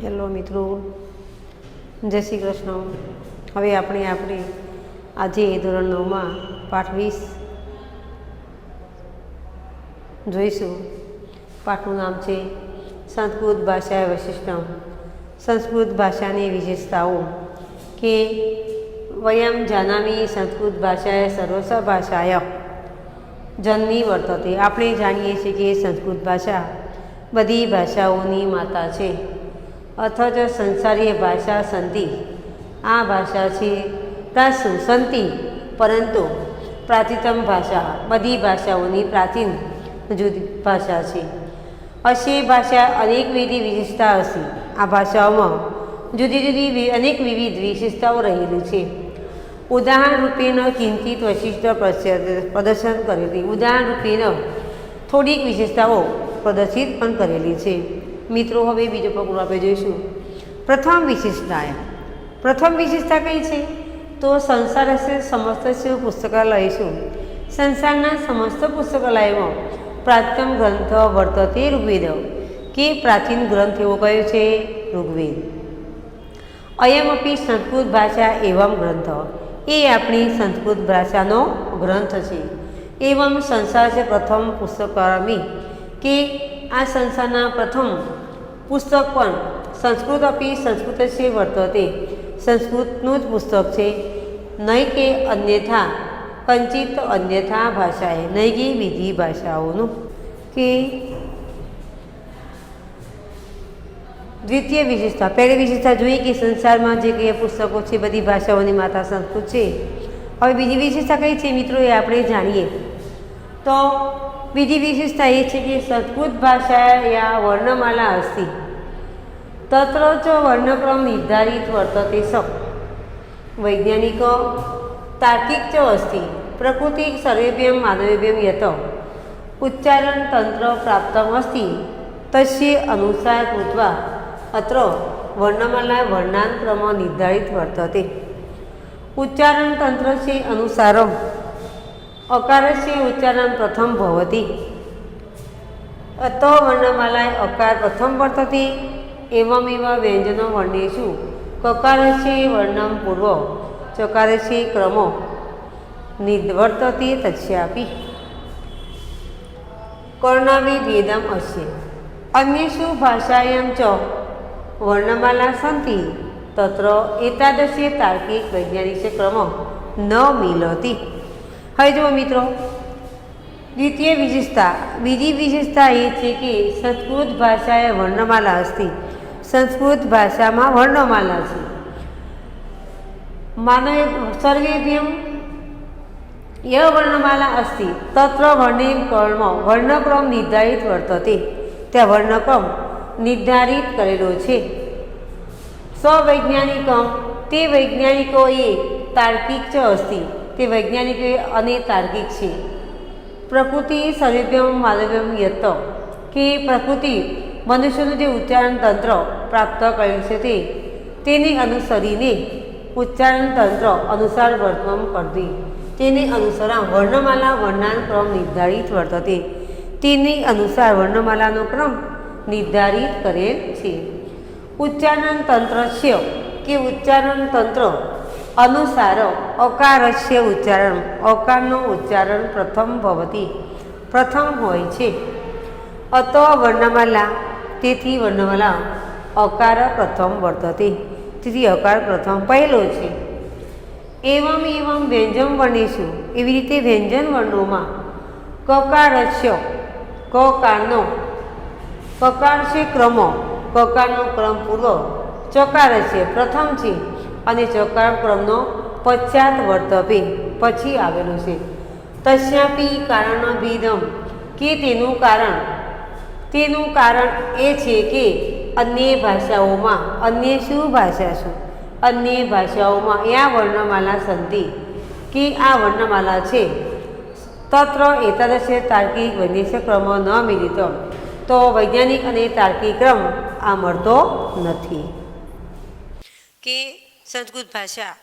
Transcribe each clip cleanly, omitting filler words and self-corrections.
Hello મિત્રો, જય શ્રી કૃષ્ણ. હવે આપણે આજે ધોરણ 9માં પાઠ 20 જોઈશું. પાઠનું નામ છે સંસ્કૃત ભાષા વૈશિષ્ટ્યમ. સંસ્કૃત ભાષાની વિશેષતાઓ. કે વયમ જાનામી સંસ્કૃત ભાષાએ સર્વસ્વ ભાષાય જનની વર્તતે. આપણે જાણીએ છીએ કે સંસ્કૃત ભાષા બધી ભાષાઓની માતા છે. અથચ સંસારીય ભાષા સંતિ. આ ભાષા છે તાસુ સંતિ, પરંતુ પ્રાચીનતમ ભાષા બધી ભાષાઓની પ્રાચીન જુદી ભાષા છે. અશે ભાષા અનેકવિધ વિશેષતા હશે. આ ભાષાઓમાં જુદી જુદી અનેક વિવિધ વિશેષતાઓ રહેલી છે. ઉદાહરણ રૂપેણ કિંચિત વૈશિષ્ટ પ્રદર્શન કરેલી. ઉદાહરણ રૂપેણ થોડીક વિશેષતાઓ પ્રદર્શિત પણ કરેલી છે. મિત્રો, હવે બીજો પગલું આપણે જોઈશું. પ્રથમ વિશેષતા કઈ છે? તો સંસારસ્ય સમસ્તસ્ય પુસ્તકાલયેષુ. સંસારના સમસ્ત પુસ્તકાલયમાં પ્રાચીન ગ્રંથ વર્તતે ઋગ્વેદ. કે પ્રાચીન ગ્રંથ એવો કયો છે? ઋગ્વેદ. અયમપી સંસ્કૃત ભાષા એવમ ગ્રંથ. એ આપણી સંસ્કૃત ભાષાનો ગ્રંથ છે. એવમ સંસારસ્ય પ્રથમ પુસ્તકામી. કે આ સંસારના પ્રથમ પુસ્તક પણ સંસ્કૃત અપી સંસ્કૃતસ્ય વર્તતે. સંસ્કૃતનું જ પુસ્તક છે. નહીં કે અન્યથા કંચિત અન્યથા ભાષાએ, નહીં કે બીજી ભાષાઓનું. કે દ્વિતીય વિશેષતા. પહેલી વિશેષતા જોઈએ કે સંસારમાં જે કંઈ પુસ્તકો છે બધી ભાષાઓની માતા સંસ્કૃત છે. હવે બીજી વિશેષતા કઈ છે મિત્રો, એ આપણે જાણીએ. તો બીજી વિશેષતા એ છે કે સંસ્કૃત ભાષાયા વર્ણમાલા અસ્તિ તત્ર ચ વર્ણક્રમ નિર્ધારિત વર્તતે સક. વૈજ્ઞાનિક તાર્કિક ચ અસ્તિ પ્રકૃતિ સર્વેભ્યમ માનવેભ્યમ યત ઉચ્ચારણ તંત્ર પ્રાપ્તમ અસ્તિ તસ્ય અનુસાર કૃત્વા અત્ર વર્ણમાલા વર્ણાનુક્રમ નિર્ધારિત વર્તતે. ઉચ્ચારણ તંત્રસ્ય અનુસારમ અકારસ્ય ઉચ્ચારણ પ્રથમ ભવતિ. અત વર્ણમાલાએ અકાર પ્રથમ વર્તતે. એવમેવ વ્યંજનો વર્ણેષુ કકારસ્ય વર્ણમ પૂર્વ ચકારસ્ય ક્રમો નિર્વર્તતે તસ્યાપી કર્ણાભિ ભેદમ અસ્ય. અન્યેષુ ભાષાયાં ચ વર્ણમાલા સંતિ તત્ર એતાદૃશ્ય તાર્કિક વૈજ્ઞાનિક ક્રમ ન મિલતિ. હવે જુઓ મિત્રો, દ્વિતીય વિશેષતા. બીજી વિશેષતા એ છે કે સંસ્કૃત ભાષાએ વર્ણમાલા અસ્તિ. સંસ્કૃત ભાષામાં વર્ણમાલા છે. માનવ સર્વેભ્યમ ય વર્ણમાલા અસ્તિ તત્ર વર્ણક્રમ નિર્ધારિત વર્તતે. ત્યાં વર્ણક્રમ નિર્ધારિત કરેલો છે. સ્વવૈજ્ઞાનિકમ. તે વૈજ્ઞાનિકોએ તાર્કિક ચ અસ્તિ. તે વૈજ્ઞાનિકો અને તાર્કિક છે. પ્રકૃતિ સર્વેભ્યમ માનવ્યમ યત. કે પ્રકૃતિ મનુષ્યનું જે ઉચ્ચારણ તંત્ર પ્રાપ્ત કરેલ છે તેને અનુસરીને ઉચ્ચારણ તંત્ર અનુસાર વર્તન કરતી. તેને અનુસાર વર્ણમાલા વર્ણાનુક્રમ નિર્ધારિત વર્તતે. તેની અનુસાર વર્ણમાલાનો ક્રમ નિર્ધારિત કરેલ છે. ઉચ્ચારણ તંત્રસ્ય. કે ઉચ્ચારણ તંત્ર અનુસાર અકારસ્ય ઉચ્ચારણ. અકારનું ઉચ્ચારણ પ્રથમ ભવતિ. પ્રથમ હોય છે. અત વર્ણમાલા. તેથી વર્ણમાલા અકાર પ્રથમ વર્તતે. તેથી અકાર પ્રથમ પહેલો છે. એવમ વ્યંજન વર્ણેષુ. એવી રીતે વ્યંજન વર્ણોમાં કકારસ્ય. કકારનો કકાર છે ક્રમો. કકારનો ક્રમ પૂર્વ ચકારસ્ય પ્રથમ છે અને ચકાર ક્રમનો પશ્ચાત વર્તપે પછી આવેલો છે. તસ્યાપી કારણભેદમ. કે તેનું કારણ એ છે કે અન્ય ભાષાઓમાં. અન્ય શું ભાષા શું? અન્ય ભાષાઓમાં યા વર્ણમાલા સંતિ. કે આ વર્ણમાલા છે. તત્ર એતાદૃશ્ય તાર્કિક વૈજ્ઞાનિક ક્રમ ન મિલિત. તો વૈજ્ઞાનિક અને તાર્કિક ક્રમ આ મળતો નથી. કે સંસ્કૃત ભાષા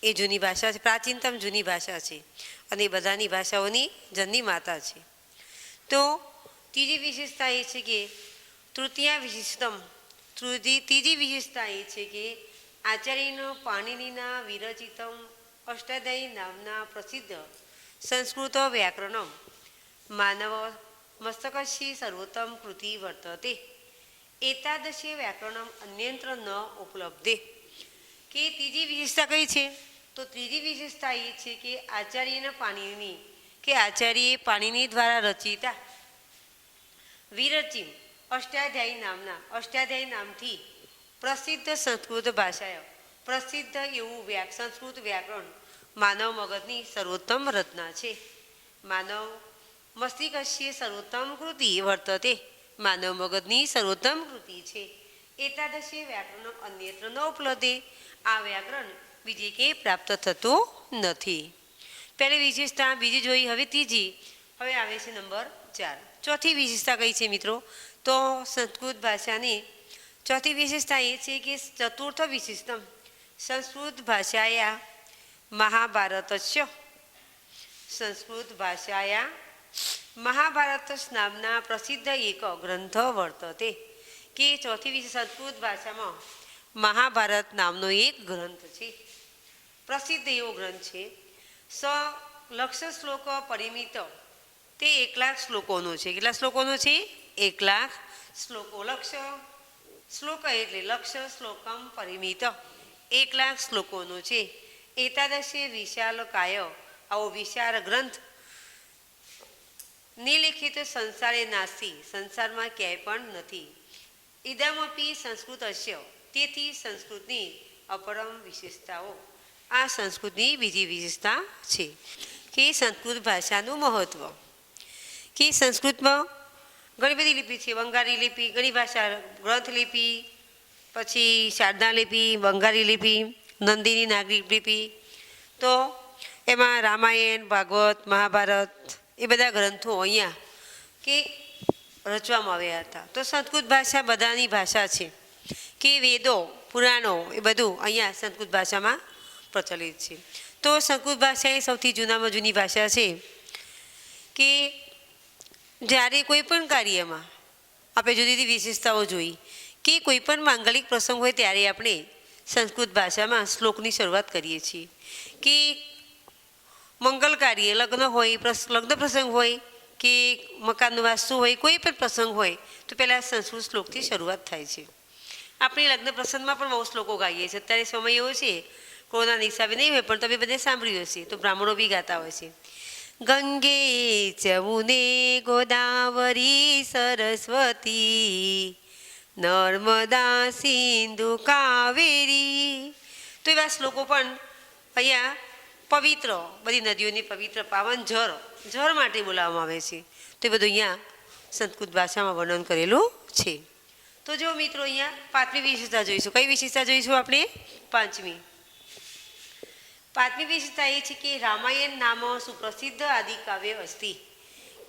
એ જૂની ભાષા છે, પ્રાચીનતમ જૂની ભાષા છે અને બધાની ભાષાઓની જનની માતા છે. તો ત્રીજી વિશેષતા એ છે કે તૃતીયા વિશિષ્ટમ ત્રીજી વિશેષતા એ છે કે આચાર્યનો પાણિનીના વિરચિતમ અષ્ટાધ્યાયી નામના પ્રસિદ્ધ સંસ્કૃત વ્યાકરણમ માનવ મસ્તકસ્ય સર્વોત્તમ કૃતિ વર્તતે એતાદશે વ્યાકરણમ અન્યત્ર ન ઉપલબ્ધે. કે ત્રીજી વિશેષતા કઈ છે? તો ત્રીજી વિશેષતા એ છે કે આચાર્યના પાણિની કે આચાર્ય પાણિની દ્વારા રચિતા વિરચિત અષ્ટાધ્યાયી નામથી પ્રસિદ્ધ સંસ્કૃત ભાષાએ પ્રસિદ્ધ એવું સંસ્કૃત વ્યાકરણ માનવ મગજની સર્વોત્તમ રચના છે. માનવ મસ્તિષ્કસ્ય સર્વોત્તમ કૃતિ વર્તતે માનવ મગજની સર્વોત્તમ કૃતિ છે. એતાદશે વ્યાકરણ અન્યત્ર ન ઉપલબ્ધે. આ વ્યાકરણ બીજે કે પ્રાપ્ત થતું નથી. પહેલી વિશેષતા બીજી જોઈ, હવે ત્રીજી. હવે આવે છે નંબર 4. ચોથી વિશેષતા કઈ છે મિત્રો? તો સંસ્કૃત ભાષાની ચોથી વિશેષતા એ છે કે ચતુર્થ વિશિષ્ટમ સંસ્કૃત ભાષાયા મહાભારતસ્ય સંસ્કૃત ભાષાયા મહાભારત નામના પ્રસિદ્ધ એક ગ્રંથ વર્તતે. કે ચોથી વિશે સંસ્કૃત ભાષામાં મહાભારત નામનો એક ગ્રંથ છે, પ્રસિદ્ધ એવો ગ્રંથ છે. લક્ષ શ્લોક પરિમિત, તે 1,00,000 શ્લોકોનો છે. કેટલા શ્લોકોનો છે? 1,00,000 શ્લોકો. શ્લોક એટલે લક્ષ શ્લોકમ પરિમિત, 1,00,000 શ્લોકોનો છે. એતાદશે વિશાલ કાય, આવો વિશાળ ગ્રંથ નિલિખિત સંસારે નાસ્તિ, સંસારમાં ક્યાંય પણ નથી. ઇદમપી સંસ્કૃત હસ્ય, તેથી સંસ્કૃતની અપરમ વિશેષતાઓ. આ સંસ્કૃતની બીજી વિશેષતા છે કે સંસ્કૃત ભાષાનું મહત્ત્વ. કે સંસ્કૃતમાં ઘણી બધી લિપિ છે. બંગાળી લિપિ, ઘણી ભાષા, ગ્રંથ લિપિ, પછી શારદા લિપિ, બંગાળી લિપિ, નંદિની નાગરિક લિપિ. તો એમાં રામાયણ, ભાગવત, મહાભારત એ બધા ગ્રંથો અહીંયા કે રચવામાં આવ્યા હતા. તો સંસ્કૃત ભાષા બધાની ભાષા છે. કે વેદો, પુરાણો એ બધું અહીંયા સંસ્કૃત ભાષામાં પ્રચલિત છે. તો સંસ્કૃત ભાષા એ સૌથી જૂનામાં જૂની ભાષા છે. કે જ્યારે કોઈ પણ કાર્યમાં આપણે જુદી જુદી વિશેષતાઓ જોઈ કે કોઈ પણ માંગલિક પ્રસંગ હોય ત્યારે આપણે સંસ્કૃત ભાષામાં શ્લોકની શરૂઆત કરીએ છીએ. કે મંગલ કાર્ય, લગ્ન હોય, લગ્ન પ્રસંગ હોય કે મકાનનું વાસ્તુ હોય, કોઈ પણ પ્રસંગ હોય તો પહેલાં સંસ્કૃત શ્લોકથી શરૂઆત થાય છે. આપણે લગ્ન પ્રસંગમાં પણ બહુ શ્લોકો ગાઈએ છીએ. અત્યારે સમય એવો છે, કોરોનાના હિસાબે નહીં હોય પણ તમે બધે સાંભળ્યું હશે. તો બ્રાહ્મણો બી ગાતા હોય છે. ગંગે ચમુને ગોદાવરી સરસ્વતી નર્મદા સિંધુ કાવેરી. તો એવા શ્લોકો પણ અહીંયા પવિત્ર, બધી નદીઓની પવિત્ર પાવન જળ માટે બોલાવવામાં આવે છે. તો એ બધું અહીંયા સંસ્કૃત ભાષામાં વર્ણન કરેલું છે. તો જો મિત્રો અહીંયા પાંચમી વિશેષતા જોઈશું. કઈ વિશેષતા જોઈશું આપણે? પાંચમી વિશેષતા એ છે કે રામાયણ નામ સુપ્રસિદ્ધ આદિકાવ્ય અસ્તિ.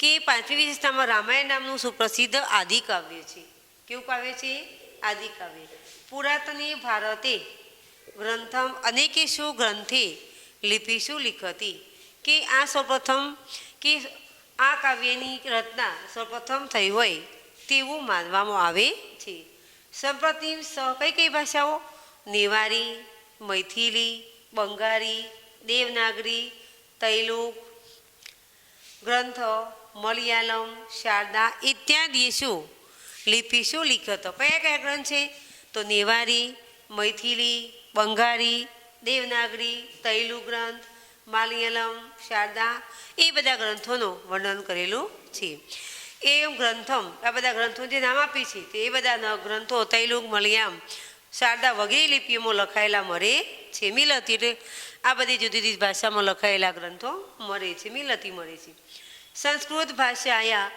કે પાંચમી વિશેષતામાં રામાયણ નામનું સુપ્રસિદ્ધ આદિકાવ્ય છે. કેવું કાવ્ય છે? આદિકાવ્ય. પુરાતને ભારતે ગ્રંથમ અનેકેશુ ગ્રંથે લિપિશુ લિખતી. કે આ સૌપ્રથમ કે આ કાવ્યની રચના સૌપ્રથમ થઈ હોય તેવું માનવામાં આવે છે. સંપ્રતિમ કઈ કઈ ભાષાઓ? નેવારી, મૈથિલી, બંગાળી, દેવનાગરી, તૈલુક ગ્રંથ, મલયાલમ, શારદા ઇત્યાદિશુ લિપિશુ લિખતો. કયા કયા ગ્રંથ છે? તો નેવારી, મૈથિલી, બંગાળી, દેવનાગરી, તૈલુક ગ્રંથ, મલયાલમ, શારદા એ બધા ગ્રંથોનું વર્ણન કરેલું છે. એ ગ્રંથમ, આ બધા ગ્રંથો જે નામ આપી છે તે એ બધા ગ્રંથો તૈલુક, મલયાલમ, શારદા વગેરે લિપિઓમાં લખાયેલા મળે છે. મિલતી એટલે આ બધી જુદી જુદી ભાષામાં લખાયેલા ગ્રંથો મળે છે, મિલતી મળે છે. સંસ્કૃત ભાષાયા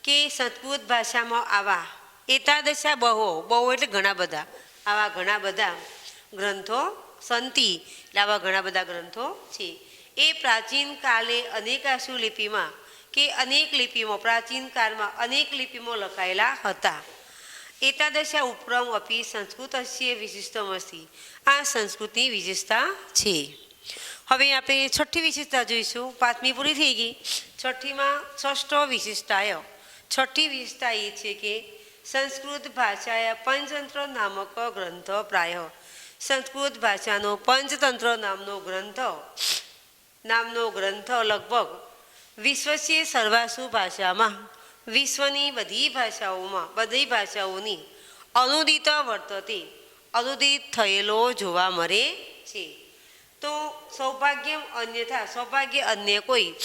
કે સંસ્કૃત ભાષામાં આવા એતાદશા બહુ એટલે ઘણા બધા, આવા ઘણા બધા ગ્રંથો સંતિ એટલે આવા ઘણા બધા ગ્રંથો છે. એ પ્રાચીન કાલે અનેકાશુ લિપિમાં કે અનેક લિપિમાં, પ્રાચીન કાળમાં અનેક લિપિમાં લખાયેલા હતા. એતાદશા ઉપરમ અપી સંસ્કૃતસ્ય વિશિષ્ટમ અસ્તિ. આ સંસ્કૃતની વિશેષતા છે. હવે આપણે છઠ્ઠી વિશેષતા જોઈશું. પાંચમી પૂરી થઈ ગઈ. છઠ્ઠીમાં ષષ્ઠ વિશિષ્ટાય. છઠ્ઠી વિશેષતા એ છે કે સંસ્કૃત ભાષાએ પંચતંત્ર નામક ગ્રંથ પ્રાય સંસ્કૃત ભાષાનો પંચતંત્ર નામનો ગ્રંથ લગભગ વિશ્વસ્ય સર્વાસુ ભાષામાં વિશ્વની બધી ભાષાઓની અનુદિત થયેલો જોવા મળે છે. તો સૌભાગ્ય અન્ય કોઈ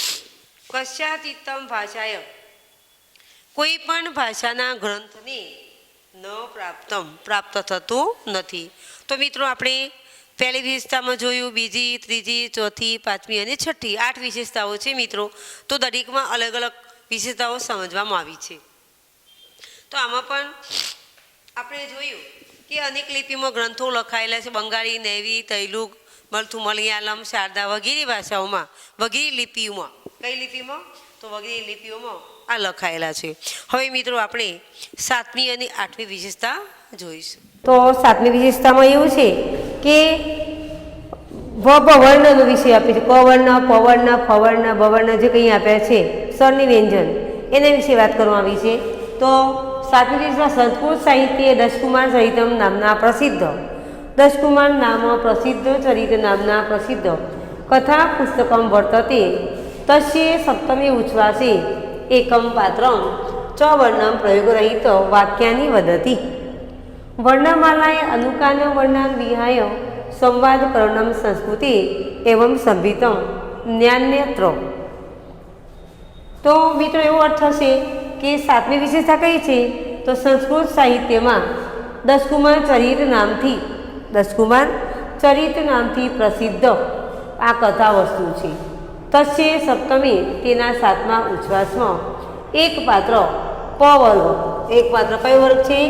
કશ્યાચિત્તમ ભાષાય કોઈ પણ ભાષાના ગ્રંથને ન પ્રાપ્ત થતું નથી. તો મિત્રો આપણે પહેલી વિશેષતામાં જોયું, બીજી, ત્રીજી, ચોથી, પાંચમી અને છઠ્ઠી 8 વિશેષતાઓ છે મિત્રો. તો દરેકમાં અલગ અલગ વિશેષતાઓ સમજવામાં આવી છે. તો આમાં પણ આપણે જોયું કે અનેક લિપિમાં ગ્રંથો લખાયેલા છે. બંગાળી, નૈવી, તૈલુગ, મલથુ, મલયાલમ, શારદા વગેરે ભાષાઓમાં વગેરે લિપિઓમાં કઈ લિપિમાં તો વગેરે લિપિઓમાં આ લખાયેલા છે. હવે મિત્રો આપણે 7મી અને 8મી વિશેષતા જોઈશું. તો 7મી વિશેષતામાં એવું છે કે વર્ણનો વિષય આપે છે. ક વર્ણ, પ વર્ણ, ફ વર્ણ, બ વર્ણ જે કંઈ આપ્યા છે સ્વરની વ્યંજન એના વિશે વાત કરવામાં આવી છે. તો 7મી વિશેષતા સંસ્કૃત સાહિત્ય દશકુમાર ચરિતમ નામના પ્રસિદ્ધ ચરિત નામના પ્રસિદ્ધ કથા પુસ્તકમ વર્તતે તસ્ય સપ્તમે ઉચ્છ્વાસે એકમ પાત્રમ ચ વર્ણમ પ્રયોગરહિત વાક્યાની વદતિ વર્ણમાલાએ અનુકાન વર્ણાન વિહાય સંવાદકરણમ સંસ્કૃતિ એવં સંભિતમ જ્ઞાન્યત્ર. તો મિત્રો એવો અર્થ થશે કે 7મી વિશેષતા કઈ છે તો સંસ્કૃત સાહિત્યમાં દશકુમાર ચરિત નામથી પ્રસિદ્ધ આ કથા વસ્તુ છે. તસ્ય સપ્તમે તેના 7મા ઉચ્છ્વાસમાં એક પાત્ર પ વર્ગ, એક પાત્ર કયો વર્ગ છે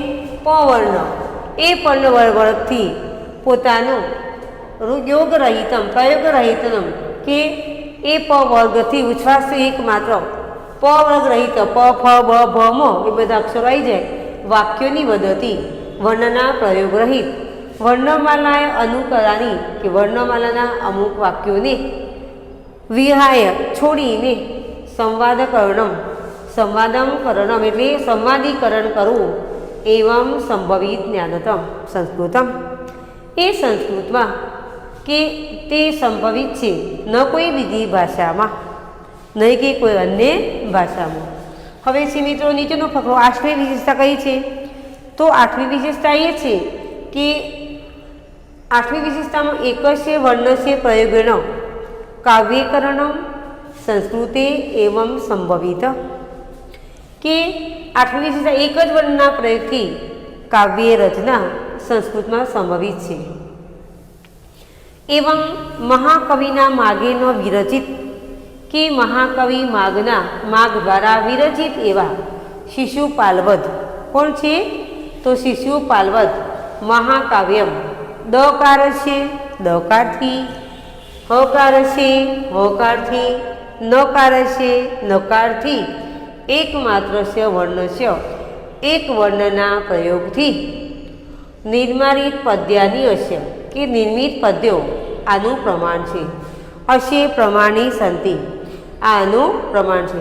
પ વર્ણ, એ વર્ગથી પોતાનું પ્રયોગરહિતમ કે એ પ વર્ગથી ઉચ્છ્વાસ એકમાત્ર પ વર્ગ રહિત પ ફ બ ભ મ એ બધા અક્ષરો આવી જાય વાક્યોની વદતિ વર્ણના પ્રયોગ રહિત વર્ણમાલાએ અનુકરાની કે વર્ણમાલાના અમુક વાક્યોને વિહાય છોડીને સંવાદકરણમ એટલે સંવાદીકરણ કરવું એવં સંભવિત જ્ઞાનતમ સંસ્કૃતમ એ સંસ્કૃતમાં કે તે સંભવિત છે ન કોઈ બીજી ભાષામાં નહીં કે કોઈ અન્ય ભાષામાં. હવે છે મિત્રો નીચેનો ફકરો 8મી વિશેષતા કઈ છે તો 8મી વિશેષતા એ છે કે 8મી વિશેષતામાં એકસ્ય વર્ણસ્ય પ્રયોગેણ કાવ્યકરણમ સંસ્કૃતે એવં સંભવિત કે 8મી વિશેષતા એક જ વર્ણના પ્રયોગથી કાવ્ય રચના સંસ્કૃતમાં સંભવિત છે. એવં મહાકવિના માગેનો વિરચિત કે મહાકવિ માગ દ્વારા વિરચિત એવા શિશુપાલવધ કોણ છે તો શિશુપાલવધ મહાકાવ્યમ દકારસ્ય દકારથી હકારસ્ય હકારથી નકારસ્ય નકારથી એકમાત્રસ્ય વર્ણસ્ય એક વર્ણના પ્રયોગથી નિર્મારિત પદ્યાની અસ્ય કે નિર્મિત પદ્યો આનું પ્રમાણ છે. અસ્ય પ્રમાણી સંતિ આનું પ્રમાણ છે.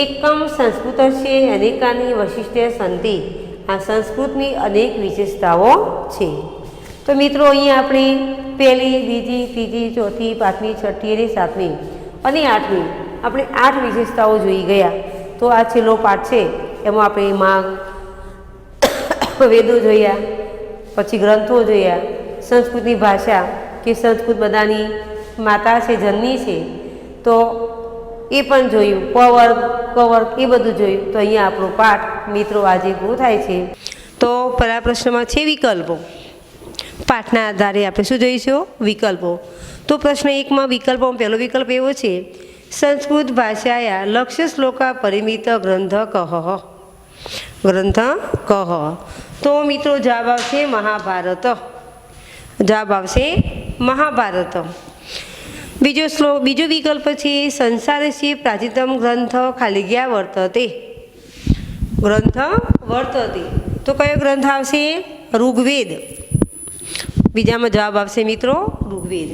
એકમ સંસ્કૃતસ્ય અનેકાની વૈશિષ્ટ્ય સંતિ આ સંસ્કૃતની અનેક વિશેષતાઓ છે. તો મિત્રો અહીંયા આપણે પહેલી, બીજી, ત્રીજી, ચોથી, પાંચમી, છઠ્ઠી અને 7મી અને 8મી આપણે 8 વિશેષતાઓ જોઈ ગયા. તો આ છેલ્લો પાઠ છે એમાં આપણે માગ વેદો જોયા, પછી ગ્રંથો જોયા, સંસ્કૃતની ભાષા કે સંસ્કૃત બધાની માતા છે, જનની છે, તો એ પણ જોયું. પ વર્ગ ક વર્ગ એ બધું જોયું. તો અહીંયા આપણો પાઠ મિત્રો આજે પૂરો થાય છે. તો પહેલા પ્રશ્નમાં છે વિકલ્પો. પાઠના આધારે આપણે શું જોઈશું વિકલ્પો. તો પ્રશ્ન 1માં વિકલ્પોમાં પહેલો વિકલ્પ એવો છે સંસ્કૃત ભાષાયા લક્ષ્ય શ્લોકા પરિમિત ગ્રંથ કહ. તો મિત્રો જવાબ આવશે મહાભારત. બીજો વિકલ્પ છે સંસારસ્ય પ્રાચીનતમ ગ્રંથ ખાલિગ્યા વર્તતે. તો કયો ગ્રંથ આવશે ઋગ્વેદ. બીજામાં જવાબ આવશે મિત્રો ઋગ્વેદ.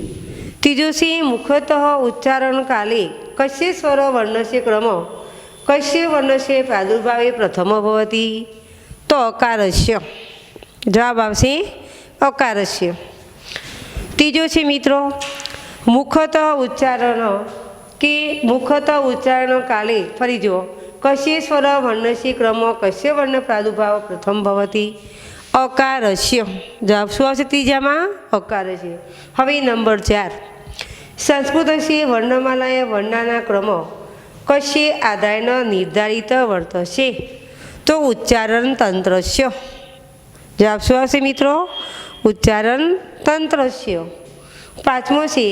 ત્રીજો છે મુખ્યતઃ ઉચ્ચારણ કાલે કસ્ય સ્વર વર્ણસ્ય ક્રમ કસ્ય વર્ણસ્ય પ્રાદુર્ભાવે પ્રથમ ભવતી. તો અકારસ્ય જવાબ આવશે અકારસ્ય। ત્રીજો છે મિત્રો મુખત ઉચ્ચારણ કે મુખત ઉચ્ચારણ કાલે ફરી જુઓ કશ્ય સ્વર વર્ણસ્ય ક્રમ કશ્ય વર્ણ પ્રાદુર્ભાવ પ્રથમ ભવતી અકારસ્ય જવાબ શું આવશે ત્રીજામાં અકારસ્ય। હવે નંબર 4 સંસ્કૃતસ્ય વર્ણમાલાએ વર્ણના ક્રમ કશ્ય આધારેણ નિર્ધારિત વર્તશે તો ઉચ્ચારણ તંત્રસ્ય જવાબ શું આવશે મિત્રો ઉચ્ચારણ તંત્રસ્ય। પાંચમો છે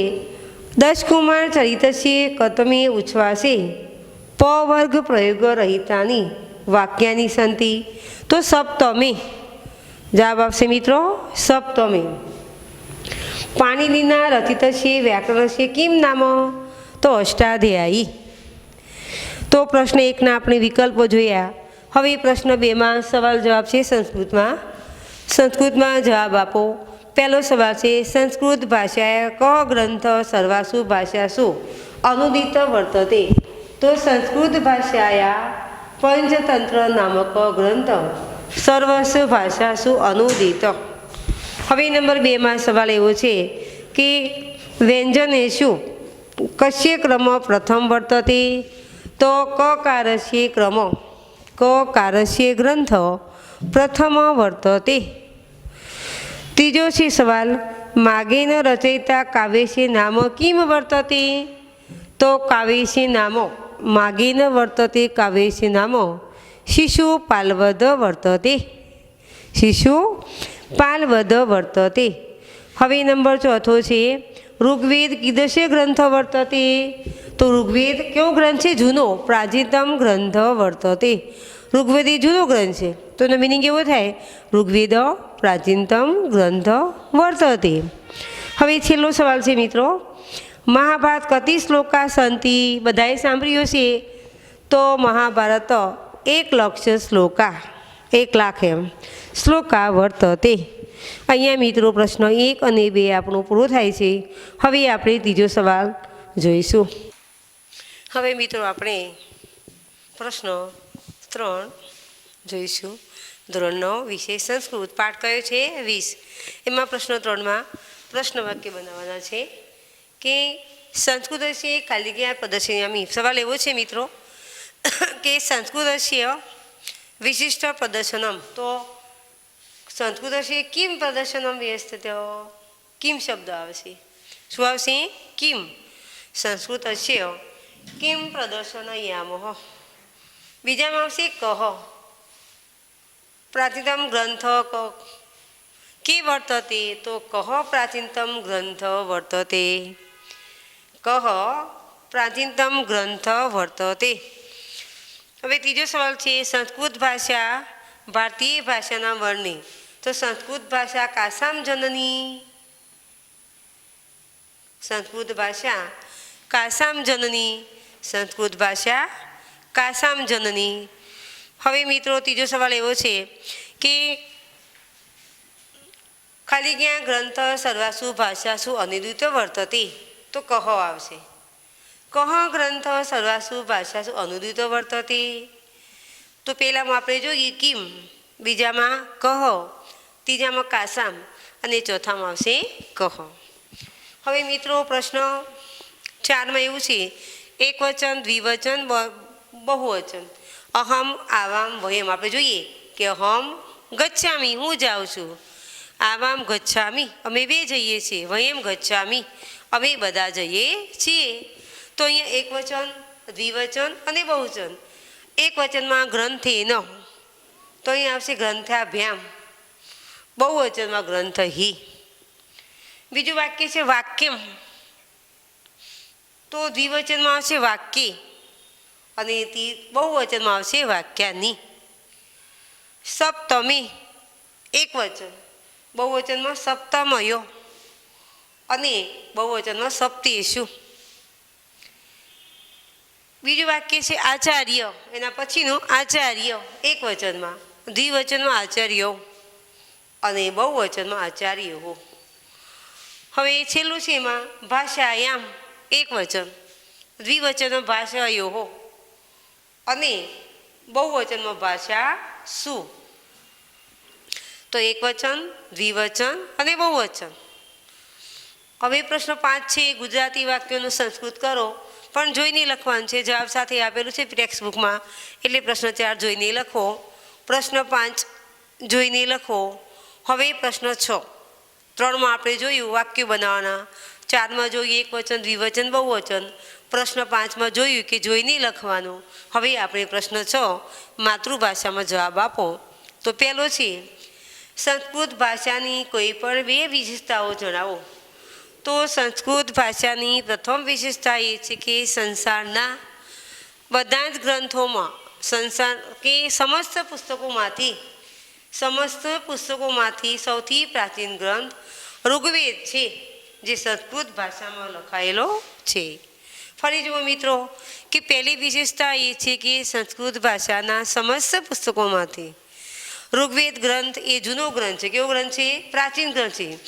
દશકુમાર ચરિતસ્ય કતમે ઉચ્છ્વાસે પ વર્ગ પ્રયોગ રહિતાની વાક્યાની સંતિ તો સપ્તમે જવાબ આવશે મિત્રો સપ્તમે। પાણિનીના રચિતસ્ય વ્યાકરણસ્ય કિમ નામ તો અષ્ટાધ્યાયી। તો પ્રશ્ન 1ના આપણે વિકલ્પો જોયા। હવે પ્રશ્ન 2માં સવાલ જવાબ છે સંસ્કૃતમાં જવાબ આપો। પહેલો સવાલ છે સંસ્કૃત ભાષાએ ક ગ્રંથ સર્વાસુ ભાષાસુ અનુદિત વર્તતે તો સંસ્કૃત ભાષાયા પંચતંત્ર નામક ગ્રંથ સર્વસ્વ ભાષાસુ અનુદિત। હવે નંબર 2માં સવાલ એવો છે કે વ્યંજનેષુ કશ્ય ક્રમ પ્રથમ વર્તતે તો કકારસ્ય ગ્રંથ પ્રથમ વર્તતે। ત્રીજો છે સવાલ માગેન રચયિતા કાવ્યસ્ય નામ કિમ વર્તતે તો કાવ્યસ્ય નામ માગેન વર્તતે કાવ્યસ્ય નામ શિશુપાલવદ વર્તતે। હવે નંબર 4 છે ઋગ્વેદ કીદૃશ્ય ગ્રંથ વર્તતે તો ઋગ્વેદ કેવો ગ્રંથ છે જૂનો પ્રાચીનતમ ગ્રંથ વર્તતે। ઋગ્વેદ એ જૂનો ગ્રંથ છે તો એનો મિનિંગ એવો થાય ઋગ્વેદ પ્રાચીનતમ ગ્રંથ વર્તતે। હવે છેલ્લો સવાલ છે મિત્રો મહાભારત કતિ શ્લોકા સંતિ બધાએ સાંભળ્યું છે તો મહાભારત 1,00,000 શ્લોકા 1,00,000 શ્લોકા વર્તતે। અહીંયા મિત્રો પ્રશ્ન 1 અને 2 આપણો પૂરો થાય છે। હવે આપણે ત્રીજો સવાલ જોઈશું। હવે મિત્રો આપણે પ્રશ્ન 3 જોઈશું। ધોરણ 9 વિષય સંસ્કૃત પાઠ કયો છે 20 એમાં પ્રશ્ન 3માં પ્રશ્ન વાક્ય બનાવવાના છે કે સંસ્કૃતસ્ય કાલિકા પ્રદર્શયામિ। સવાલ એવો છે મિત્રો કે સંસ્કૃતસ્ય વિશિષ્ટ પ્રદર્શનમ તો સંસ્કૃતસ્ય કિમ પ્રદર્શનમ વ્યસ્તત કિમ શબ્દ આવશે શું આવશે કિમ સંસ્કૃતસ્ય કિમ પ્રદર્શનયામઃ। બીજામાં આવશે કહ પ્રાચીનતમ ગ્રંથ કે વર્તતે તો કહ પ્રાચીનતમ ગ્રંથ વર્તતે પ્રાચીનતમ ગ્રંથ વર્તતે। હવે ત્રીજો સવાલ છે સંસ્કૃત ભાષા ભારતીય ભાષાના વર્ણિ તો સંસ્કૃત ભાષા કાસામ જનની સંસ્કૃત ભાષા કાસામ જનની। હવે મિત્રો ત્રીજો સવાલ એવો છે કે ખાલી ક્યાં ગ્રંથ સર્વાસુ ભાષાસુ અનિર્દિત વર્તતે તો કહ આવશે કહ ગ્રંથ સર્વાસુ ભાષાસુ અનુદિત વર્તતે તો પહેલામાં આપણે જોઈએ કિમ બીજામાં કહ ત્રીજામાં કાસામ અને ચોથામાં આવશે કહ। હવે મિત્રો પ્રશ્ન 4માં એવું છે એકવચન દ્વિવચન બહુવચન અહમ આવામ વયમ આપણે જોઈએ કે અહમ ગચ્છામી હું જાઉં છું આવામ ગચ્છામી અમે બે જઈએ છીએ વયમ ગચ્છામી અમે બધા જઈએ છીએ। તો અહીંયા એકવચન દ્વિવચન અને બહુવચન એકવચનમાં ગ્રંથેન તો અહીંયા આવશે ગ્રંથાભ્યામ બહુવચનમાં ગ્રંથહિ। બીજું વાક્ય છે વાક્યમ તો દ્વિવચનમાં આવશે વાક્ય અને બહુવચનમાં આવશે વાક્યાની। સપ્તમી એકવચન બહુવચનમાં સપ્તમયો અને બહુવચનમાં સપ્તેષુ। બીજું વાક્ય છે આચાર્ય એના પછીનું આચાર્ય એકવચનમાં દ્વિવચનમાં આચાર્યો અને બહુવચનમાં આચાર્યો। હવે છેલ્લું છે એમાં ભાષાયામ એકવચન દ્વિવચનમાં ભાષાયો અને બહુવચનમાં ભાષા શું। તો એકવચન, દ્વિવચન અને બહુવચન. હવે પ્રશ્ન 5 છે, ગુજરાતી વાક્યોનું સંસ્કૃત કરો, પણ જોઈને લખવાનું છે. જવાબ સાથે આપેલું છે ટેક્સ્ટ બુકમાં, એટલે પ્રશ્ન 4 જોઈને લખો, પ્રશ્ન 5 જોઈને લખો. હવે પ્રશ્ન 6, 3માં આપણે જોયું વાક્યો બનાવવાના, 4માં જોઈએ એકવચન, દ્વિવચન, બહુવચન, પ્રશ્ન 5માં જોયું કે જોઈને લખવાનું. હવે આપણે પ્રશ્ન 6 માતૃભાષામાં જવાબ આપો. તો પહેલો છે, સંસ્કૃત ભાષાની કોઈ પણ 2 વિશેષતાઓ જણાવો. તો સંસ્કૃત ભાષાની પ્રથમ વિશેષતા એ છે કે સંસારના બધા જ ગ્રંથોમાં, સમસ્ત પુસ્તકોમાંથી સૌથી પ્રાચીન ગ્રંથ ઋગ્વેદ છે, જે સંસ્કૃત ભાષામાં લખાયેલો છે. ફરી જુઓ મિત્રો કે પહેલી વિશેષતા એ છે કે સંસ્કૃત ભાષાના સમસ્ત પુસ્તકોમાંથી ઋગ્વેદ ગ્રંથ એ જૂનો ગ્રંથ છે. કેવો ગ્રંથ છે? પ્રાચીન ગ્રંથ છે.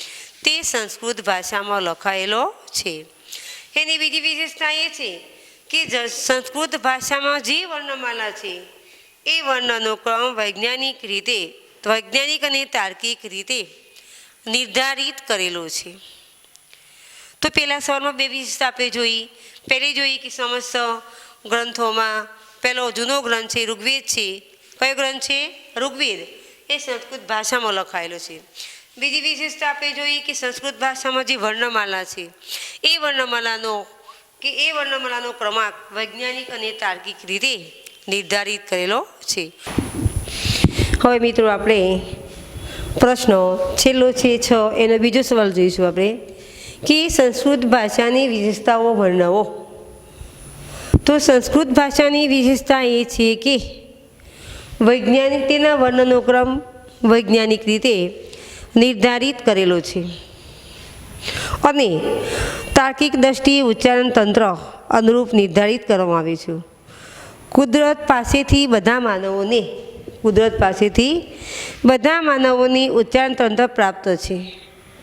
તે સંસ્કૃત ભાષામાં લખાયેલો છે. એની બીજી વિશેષતા એ છે કે સંસ્કૃત ભાષામાં જે વર્ણમાલા છે એ વર્ણનો ક્રમ વૈજ્ઞાનિક અને તાર્કિક રીતે નિર્ધારિત કરેલો છે. તો પહેલા સવારમાં 2 વિશેષતા આપણે જોઈ. પહેલી જોઈ કે સમસ્ત ગ્રંથોમાં પહેલો જૂનો ગ્રંથ છે ઋગ્વેદ છે. કયો ગ્રંથ છે? ઋગ્વેદ. એ સંસ્કૃત ભાષામાં લખાયેલો છે. બીજી વિશેષતા આપણે જોઈએ કે સંસ્કૃત ભાષામાં જે વર્ણમાલા છે એ વર્ણમાલાનો ક્રમાંક વૈજ્ઞાનિક અને તાર્કિક રીતે નિર્ધારિત કરેલો છે. હવે મિત્રો આપણે પ્રશ્ન છેલ્લો છે 6, એનો બીજો સવાલ જોઈશું આપણે કે સંસ્કૃત ભાષાની વિશેષતાઓ વર્ણવો. તો સંસ્કૃત ભાષાની વિશેષતા એ છે કે તેના વર્ણનો ક્રમ વૈજ્ઞાનિક રીતે નિર્ધારિત કરેલો છે અને તાર્કિક દ્રષ્ટિએ ઉચ્ચારણ તંત્ર અનુરૂપ નિર્ધારિત કરવામાં આવે છે. કુદરત પાસેથી બધા માનવોની ઉચ્ચારણ તંત્ર પ્રાપ્ત છે.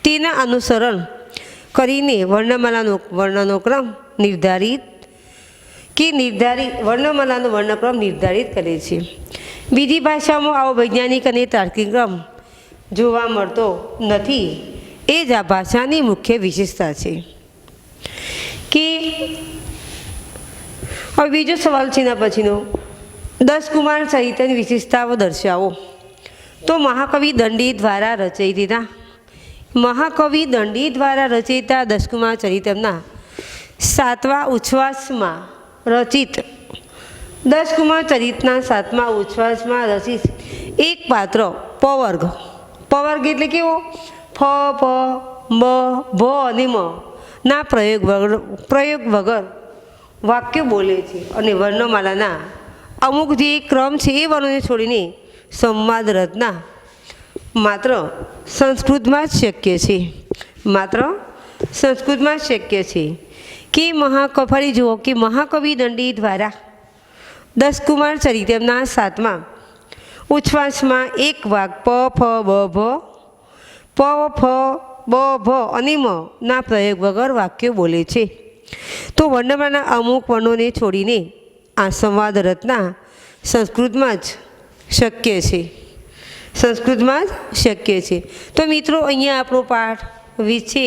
તેના અનુસરણ કરીને વર્ણનો ક્રમ નિર્ધારિત કરે છે. બીજી ભાષામાં આવો વૈજ્ઞાનિક અને તાર્કિક ક્રમ જોવા મળતો નથી. એ જ આ ભાષાની મુખ્ય વિશેષતા છે. કે હવે બીજો સવાલ છે એના પછીનો, 10 કુમાર સાહિત્યની વિશેષતાઓ દર્શાવો. તો મહાકવિ દંડી દ્વારા રચયિતા 10 કુમાર ચરિતમના 7મા ઉચ્છ્વાસમાં રચિત 10 કુમાર ચરિતના 7મા ઉચ્છ્વાસમાં રચિત એક પાત્ર પવર્ગ એટલે કેવો? ફ, પ, બ, ભ અને મ ના પ્રયોગ વગર વાક્યો બોલે છે અને વર્ણમાલાના અમુક જે ક્રમ છે એ વર્ણોને છોડીને સંવાદ રચના માત્ર સંસ્કૃતમાં જ શક્ય છે. કે ફરી જુઓ કે મહાકવિ દંડી દ્વારા 10 કુમાર ચરિતમના 7મા ઉચ્છ્વાસમાં એક વાક પ, ફ, બ, ભ અને મ ના પ્રયોગ વગર વાક્યો બોલે છે. તો વર્ણમાલાના અમુક વર્ણોને છોડીને આ સંવાદ રચના સંસ્કૃતમાં જ શક્ય છે. તો મિત્રો અહીંયા આપણો પાઠ 20 છે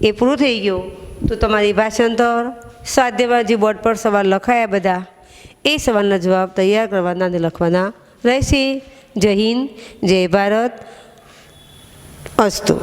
એ પૂરો થઈ ગયો. તો તમારી ભાષાંતર સ્વાધ્યાયમાં જે બોર્ડ પર સવાલ લખાયા બધા એ સવાલના જવાબ તૈયાર કરવાના અને લખવાના રહેશે. જય હિન્દ, જય ભારત, અસ્તુ.